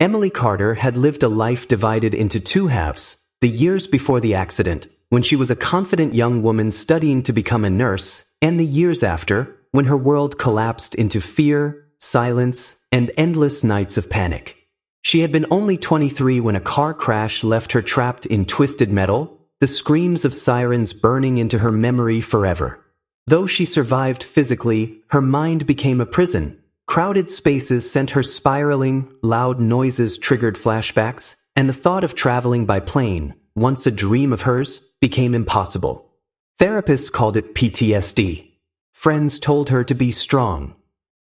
Emily Carter had lived a life divided into two halves: the years before the accident, when she was a confident young woman studying to become a nurse, and the years after, when her world collapsed into fear, silence, and endless nights of panic. She had been only 23 when a car crash left her trapped in twisted metal, the screams of sirens burning into her memory forever. Though she survived physically, her mind became a prison. Crowded spaces sent her spiraling, loud noises triggered flashbacks, and the thought of traveling by plane, once a dream of hers, became impossible. Therapists called it PTSD. Friends told her to be strong.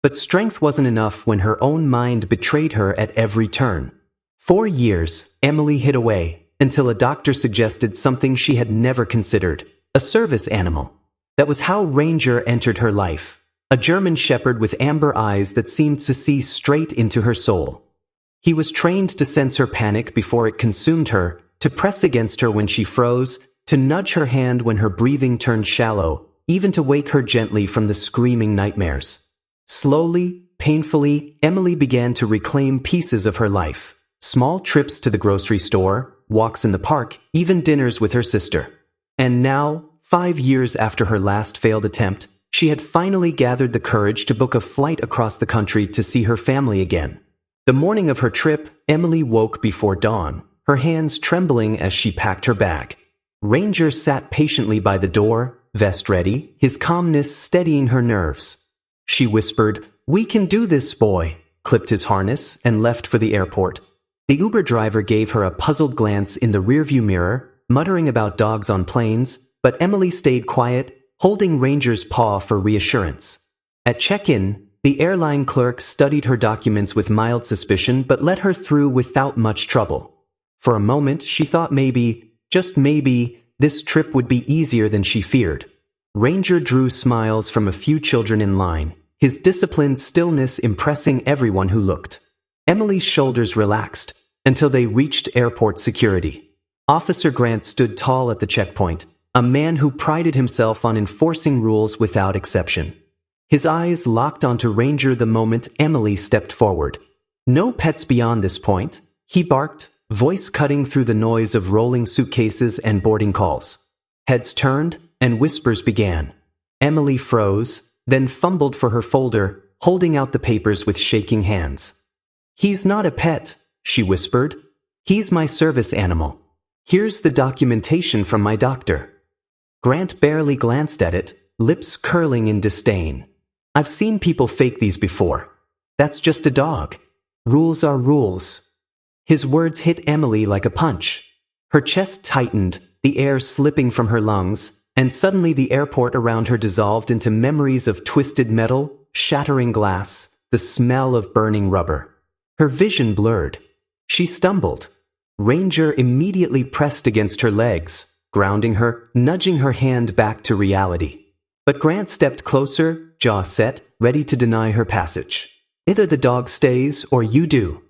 But strength wasn't enough when her own mind betrayed her at every turn. For years, Emily hid away, until a doctor suggested something she had never considered: a service animal. That was how Ranger entered her life. A German shepherd with amber eyes that seemed to see straight into her soul. He was trained to sense her panic before it consumed her, to press against her when she froze, to nudge her hand when her breathing turned shallow, even to wake her gently from the screaming nightmares. Slowly, painfully, Emily began to reclaim pieces of her life. Small trips to the grocery store, walks in the park, even dinners with her sister. And now, 5 years after her last failed attempt, she had finally gathered the courage to book a flight across the country to see her family again. The morning of her trip, Emily woke before dawn, her hands trembling as she packed her bag. Ranger sat patiently by the door, vest ready, his calmness steadying her nerves. She whispered, "We can do this, boy," clipped his harness, and left for the airport. The Uber driver gave her a puzzled glance in the rearview mirror, muttering about dogs on planes, but Emily stayed quiet, holding Ranger's paw for reassurance. At check-in, the airline clerk studied her documents with mild suspicion but let her through without much trouble. For a moment, she thought maybe, just maybe, this trip would be easier than she feared. Ranger drew smiles from a few children in line, his disciplined stillness impressing everyone who looked. Emily's shoulders relaxed until they reached airport security. Officer Grant stood tall at the checkpoint, a man who prided himself on enforcing rules without exception. His eyes locked onto Ranger the moment Emily stepped forward. "No pets beyond this point," he barked, voice cutting through the noise of rolling suitcases and boarding calls. Heads turned, and whispers began. Emily froze, then fumbled for her folder, holding out the papers with shaking hands. "He's not a pet," she whispered. "He's my service animal. Here's the documentation from my doctor." Grant barely glanced at it, lips curling in disdain. "I've seen people fake these before. That's just a dog. Rules are rules." His words hit Emily like a punch. Her chest tightened, the air slipping from her lungs, and suddenly the airport around her dissolved into memories of twisted metal, shattering glass, the smell of burning rubber. Her vision blurred. She stumbled. Ranger immediately pressed against her legs, grounding her, nudging her hand back to reality. But Grant stepped closer, jaw set, ready to deny her passage. "Either the dog stays or you do."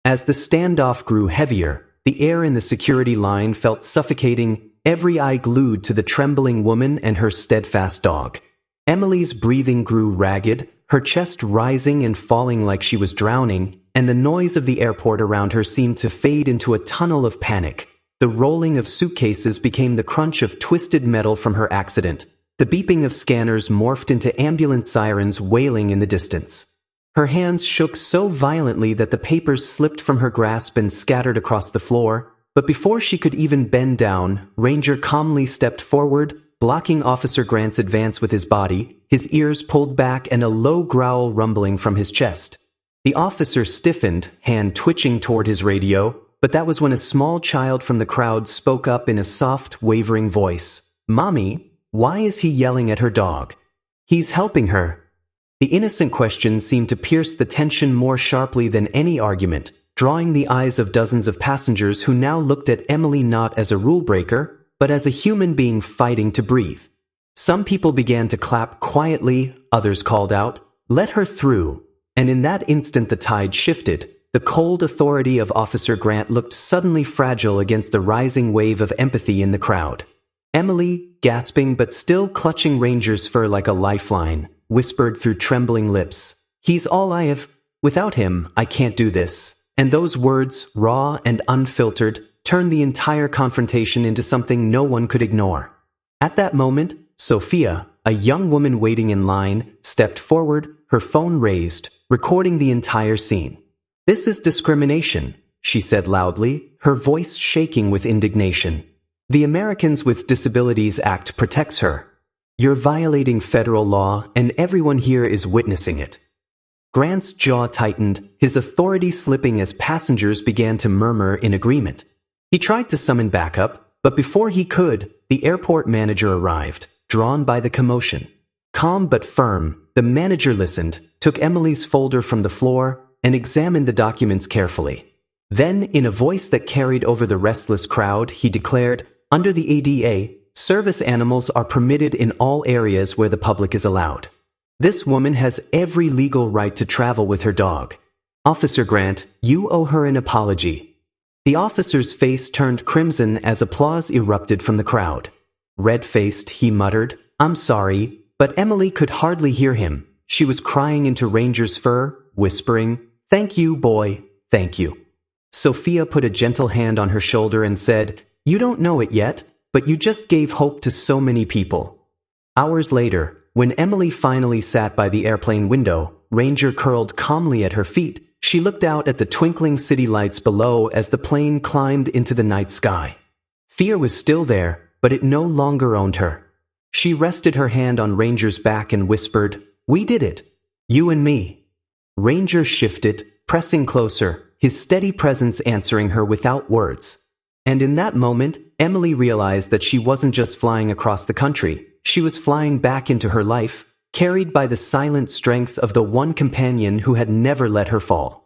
As the standoff grew heavier, the air in the security line felt suffocating, every eye glued to the trembling woman and her steadfast dog. Emily's breathing grew ragged, her chest rising and falling like she was drowning, and the noise of the airport around her seemed to fade into a tunnel of panic. The rolling of suitcases became the crunch of twisted metal from her accident. The beeping of scanners morphed into ambulance sirens wailing in the distance. Her hands shook so violently that the papers slipped from her grasp and scattered across the floor. But before she could even bend down, Ranger calmly stepped forward, blocking Officer Grant's advance with his body, his ears pulled back and a low growl rumbling from his chest. The officer stiffened, hand twitching toward his radio, but that was when a small child from the crowd spoke up in a soft, wavering voice. "Mommy, why is he yelling at her dog?" "He's helping her." The innocent question seemed to pierce the tension more sharply than any argument, drawing the eyes of dozens of passengers who now looked at Emily not as a rule breaker, but as a human being fighting to breathe. Some people began to clap quietly, others called out, "Let her through." And in that instant the tide shifted. The cold authority of Officer Grant looked suddenly fragile against the rising wave of empathy in the crowd. Emily, gasping but still clutching Ranger's fur like a lifeline, whispered through trembling lips, "He's all I have. Without him, I can't do this." And those words, raw and unfiltered, turned the entire confrontation into something no one could ignore. At that moment, Sophia, a young woman waiting in line, stepped forward, her phone raised, recording the entire scene. "This is discrimination," she said loudly, her voice shaking with indignation. "The Americans with Disabilities Act protects her. You're violating federal law, and everyone here is witnessing it." Grant's jaw tightened, his authority slipping as passengers began to murmur in agreement. He tried to summon backup, but before he could, the airport manager arrived, drawn by the commotion. Calm but firm, the manager listened, took Emily's folder from the floor, and examined the documents carefully. Then, in a voice that carried over the restless crowd, he declared, "Under the ADA, service animals are permitted in all areas where the public is allowed. This woman has every legal right to travel with her dog. Officer Grant, you owe her an apology." The officer's face turned crimson as applause erupted from the crowd. Red-faced, he muttered, "I'm sorry," but Emily could hardly hear him. She was crying into Ranger's fur, whispering, "Thank you, boy, thank you." Sophia put a gentle hand on her shoulder and said, "You don't know it yet, but you just gave hope to so many people." Hours later, when Emily finally sat by the airplane window, Ranger curled calmly at her feet. She looked out at the twinkling city lights below as the plane climbed into the night sky. Fear was still there, but it no longer owned her. She rested her hand on Ranger's back and whispered, "We did it. You and me." Ranger shifted, pressing closer, his steady presence answering her without words. And in that moment, Emily realized that she wasn't just flying across the country, she was flying back into her life, carried by the silent strength of the one companion who had never let her fall.